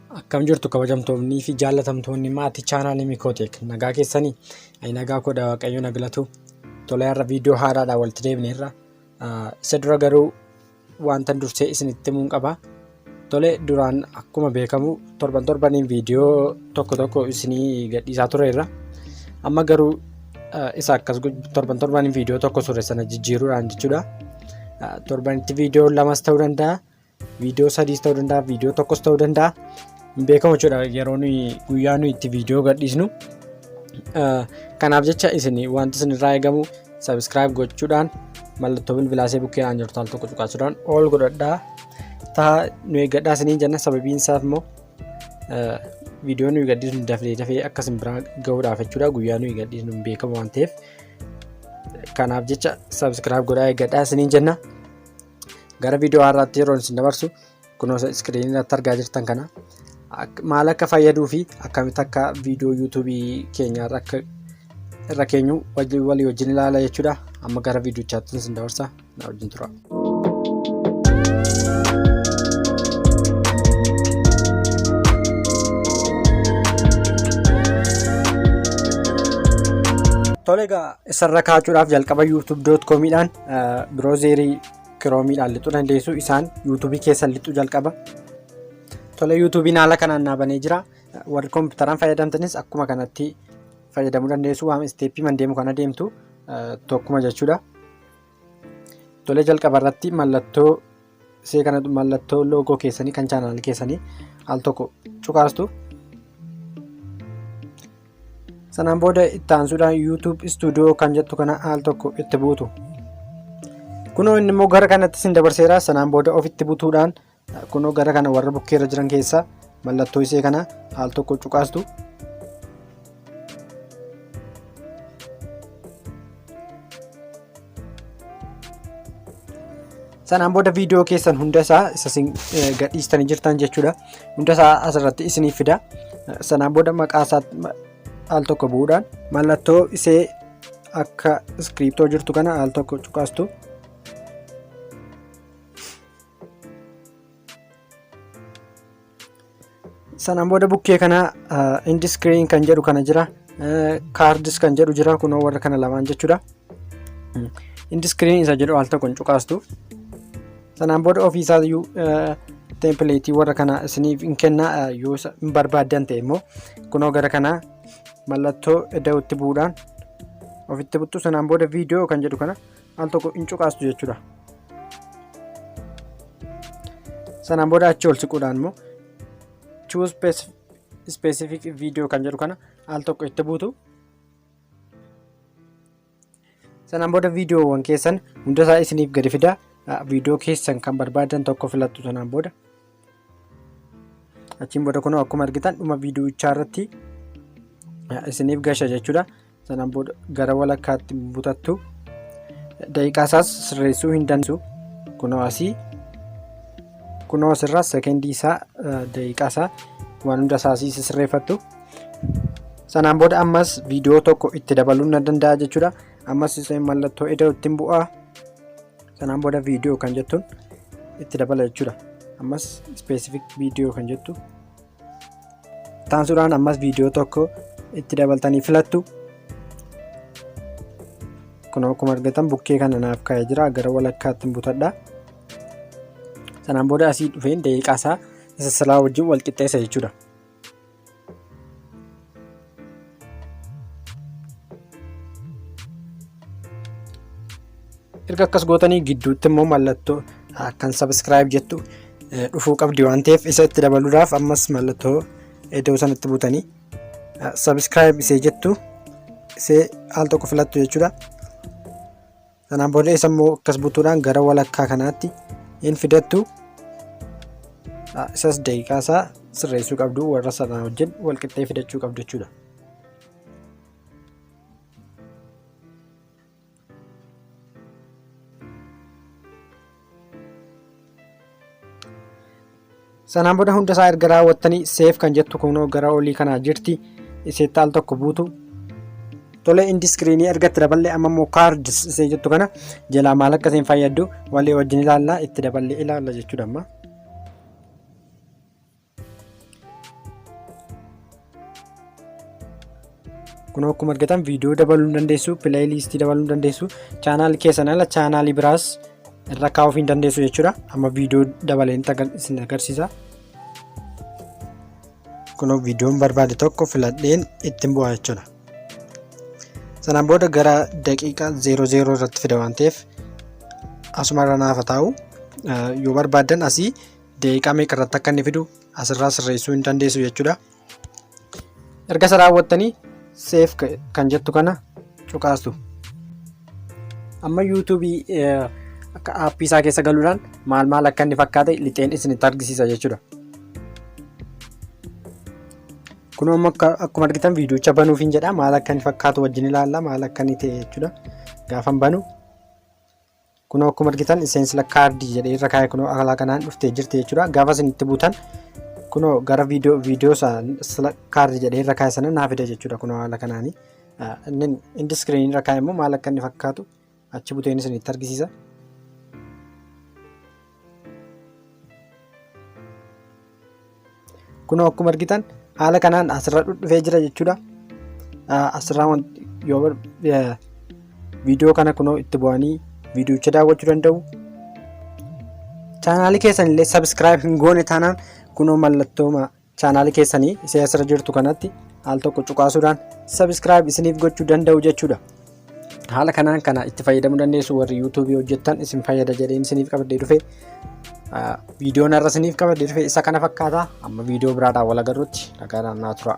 Akkam jirtu kabajamtoonni fi jaallatamtoonni maatii chaanaalii MIKO nagaa keessanii nagaa koodha waaqayyo nagalatu toleerra viidiyoo haaraadhaan walitti deebineerra isa dura garuu wanta dursee isinitti himuun qaba. Tole duraan akkuma beekamu torbaniin viidiyoo tokko isinii gadhiisaa tureerra. Amma garuu isa akkas torbaniin viidiyoo tokko sure sana jijjiiruudhaan jechuudha. Torbanitti viidiyoo lamas ta'uu danda'a, viidiyoo sadiis ta'uu danda'a, viidiyoo tokkos ta'uu danda'a. Beekamu jechuudha yeroo guyyaa nuyi itti viidiyoo gadhiisnu. Kanaaf jecha isin wanti isinirraa eegamu subscribe gochuudhaan mallattoo bilbilaasee bukkeedhaan jirtu al tokko cuqaasuudhaan ol godhadhaa. Nuyi gadhaa isinii jenna sababiin isaaf immoo viidiyoo nuyi gadhiisnu dafee akkasin biraan gahuudhaaf jechuudha. Guyyaa nuyi gadhiisnu hin beekamu waan ta'eef kanaaf jecha subscribe godhaa gadhaa isinii jenna. Gara viidiyoo har'aatti yeroo isin dabarsu kunuunsa iskiriinii irratti argaa jirtan kana maal akka fayyaduu fi akkamitti akka viidiyoo yuutuubii keenyaa irra keenyu walii wajjin ilaala jechuudha. Amma gara viidiyoochaatti isin dabarsa na wajjin tura. Tole egaa isarra kaa'uudhaaf jalqaba youtube.com-dhaan biroozerii kiroomiidhaan lixuu dandeessu. Isaan yuutuubii keessan lixuu jalqaba. Tole yuutuubiin haala kanaan naabanii jira. Warri kompiitaraan fayyadamtanis akkuma kanatti fayyadamuu dandeessu. Waan isteeppii mandeemu kana deemtu tokkuma jechuudha. Tole jalqaba irratti mallattoo loogoo keessanii kan chaanaalii keessanii al tokko cuqaastu. Sanaan booda itti aansuudhaan YouTube Studio kan jettu kana al tokko itti buutu. Kunoo inni immoo gara kanatti isin dabarseera. Sanaan booda ofitti butuudhaan kunoo gara kana warra bukkeerra jiran keessaa mallattoo isee kana al tokko cuqaastu. Sanaan booda viidiyoo keessan hunda isaa isin gadhiistanii jirtan jechuudha. Hunda isaa asirratti isiniif fida. Sanaan booda maqaa isaa al tokko bu'uudhaan mallattoo isee akka iskiriiptoo jirtu kana al tokko cuqaastu. Sanaan booda bukkee kana indiskiriin kan jedhu kana jira, kaardis kan jedhu jira. Kunoo warra kana lamaan jechuudha. Indiskiriin isa jedhu al tokko cuqaastu. Sanaan booda ofiisaa tempileetii warra kana isiniif hin kenna yoo hin barbaaddan ta'e immoo kunoo gara kana mallattoo ida'utti bu'uudhaan ofitti buttu. Sanaan booda viidiyoo kan jedhu kana al tokko hin cuqaastu jechuudha. Sanaan booda achi ol siquudhaan immoo choose specific video kan jedhu kana al tokko itti buutu. Sanaan booda viidiyoowwan keessan hundasaa isiniif gadi fida. Viidiyoo keessan kan barbaadan tokko filattu. Sanaan booda achiin booda kunoo akkuma argitan dhuma viidiyooichaa irratti isiniif gasha jechuudha. Sanaan booda gara walakkaatti butattu. Daqiiqaa isaas sirreessuu hin dandeessu. Kunoo asii kunoo asirraa sekendii isaa daqiiqaa isaa waan hunda isaa asii sirreeffattu. Sanaan booda ammas viidiyoo tokko itti dabaluu na danda'a jechuudha. Ammas iseen mallattoo ida'u ittiin bu'aa. Sanaan booda viidiyoo kan jettuun itti dabala jechuudha. Ammas specific viidiyoo kan jettu. Taansuudhaan ammas viidiyoo tokko itti dabaltanii filattu. Kunoo akkuma argitan bukkee kana naaf kaa'ee jira. Gara walakkaatti butadha. Sanaan booda asii dhufeen daqiiqaa isaa isa silaa wajjin wal qixxeessa jechuudha. Erga akkas gootanii gidduutti immoo mallattoo kan subscribe jettu dhufuu qabdi waan ta'eef isa itti dabaluudhaaf ammas mallattoo ida'uu sanatti butanii subscribe isee jettu isee al tokko filattu jechuudha. Sanaan booda isa immoo akkas butuudhaan gara walakkaa kanaatti hin fidattu. Isas daqiiqaa isaa sirreessuu qabdu. Warra sanaa wajjin wal qixxee fidachuu qabdu jechuudha. Sanaan booda hunda isaa erga raawwattanii seef kan jettu kunoo gara olii kanaa jirti. Iseetti al tokko buutu. Tole indiskiriinii ergatti daballee amma immoo kaardis isee jettu kana jalaa maal akka isin fayyaddu walii wajjin ilaalla. Itti daballee ilaalla jechuudha. Amma Kunoo akkuma argitan viidiyoo dabaluu dandeessu, pileeylistii dabaluu dandeessu, chaanaal keessan ala chaanaalii biraas irra kaa'uuf hin dandeessu jechuudha. Amma viidiyoo dabaleen isin agarsiisa. Kunoo viidiyoon barbaade tokko filadheen ittiin bu'aa jechuudha. Sanaan booda gara daqiiqaa 00 irratti fida waan ta'eef asuma irra naaf taa'u. Yoo barbaadan asii daqiiqaa meeqa irratti akka inni fidu asirraa sirreessuu hin dandeessu jechuudha. Erga isa raawwattanii seef kan jettu kana cuqaastu. Amma yuutuubii akka aappii isaa keessa galuudhaan maal akka inni fakkaate lixeen isinitti argisiisa jechuudha. Kun amma akkuma argitan viidiyoocha banuuf hin jedha. Maal akka inni fakkaatu wajjin ilaalla. Maal akka inni ta'e jechuudha. Gaafa banu kun akkuma argitan seensila kaardii jedhee irra kaa'e kun haala kanaan dhuftee jirti jechuudha. Gaafa isin itti buutan kun gara viidiyoo seensila kaardii jedhee irra kaa'e sana naaf fida jechuudha. Kun haala kanaani inni iskiriinii irra kaa'e immoo maal akka inni fakkaatu achi buteen isinitti argisiisa. Kun akkuma argitan haala kanaan asirra dhufee jira jechuudha. Asirraa yoo viidiyoo kana kunoo itti bu'anii viidiyoocha daawwachuu danda'u. Chaanaalii keessan illee subscribe hin goone taanaan kunoo mallattoo chaanaalii keessanii isa asirra jirtu kanatti al tokko cuqaasuudhaan subscribe isiniif gochuu danda'u jechuudha. Haala kanaan kana itti fayyadamuu dandeessu. Warri yuutuubii hojjettan isin fayyada jedheen isiniif qabadee dhufe. Viidiyoon irra isiniif qabadee dhufe isa kana fakkaata. Amma viidiyoo biraadhaan wal agarruutti nagaan naa tura.